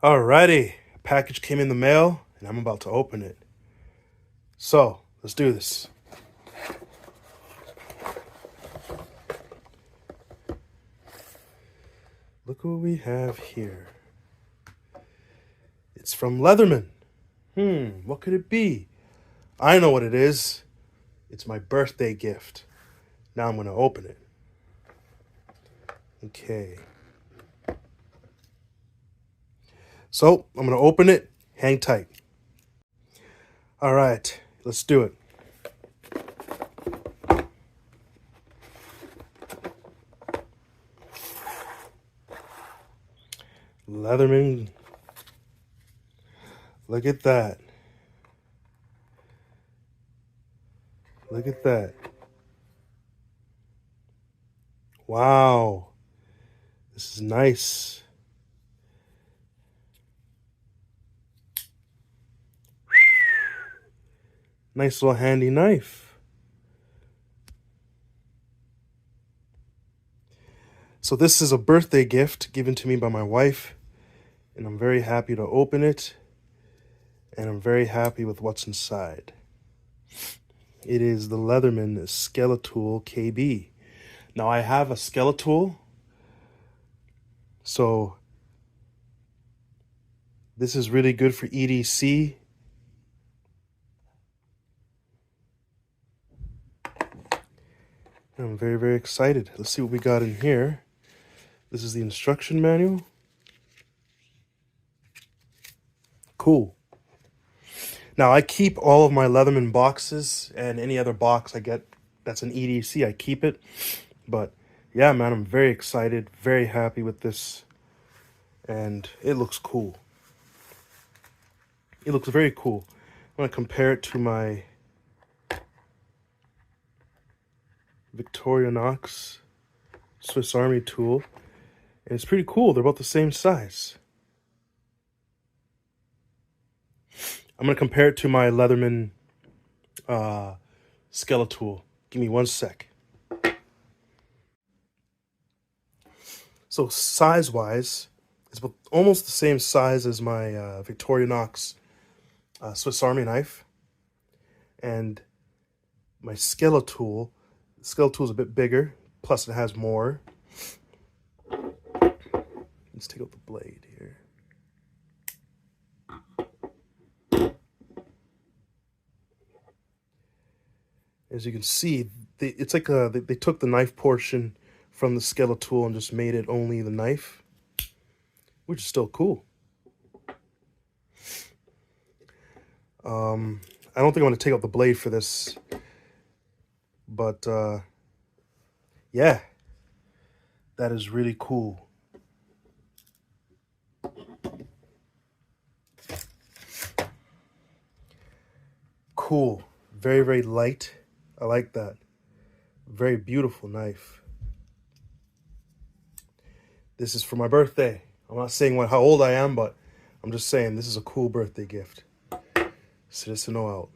Alrighty, a package came in the mail and I'm about to open it. So, let's do this. Look what we have here. It's from Leatherman. What could it be? I know what it is. It's my birthday gift. Now I'm going to open it. Okay. So, I'm going to open it. Hang tight. All right, let's do it. Leatherman. Look at that. Look at that. Wow. This is nice. Nice little handy knife. So this is a birthday gift given to me by my wife, and I'm very happy to open it, and I'm very happy with what's inside. It is the Leatherman Skeletool KB. Now I have a Skeletool, so this is really good for EDC. I'm very, very excited. Let's see what we got in here. This is the instruction manual. Cool. Now, I keep all of my Leatherman boxes, and any other box I get that's an EDC, I keep it. But, yeah, man, I'm very excited, very happy with this, and it looks cool. It looks very cool. I'm going to compare it to my Victorinox Swiss Army tool, and it's pretty cool. They're about the same size. I'm going to compare it to my Leatherman Skeletool. Give me one sec. So size-wise, it's almost the same size as my Victorinox Swiss Army knife. And my Skeletool is a bit bigger, plus it has more. Let's take out the blade here. As you can see, it's like they took the knife portion from the Skeletool and just made it only the knife, which is still cool. I don't think I want to take out the blade for this, but yeah, that is really cool. Cool. Very, very light. I like that. Very beautiful knife. This is for my birthday. I'm not saying how old I am, but I'm just saying this is a cool birthday gift. Citizen out.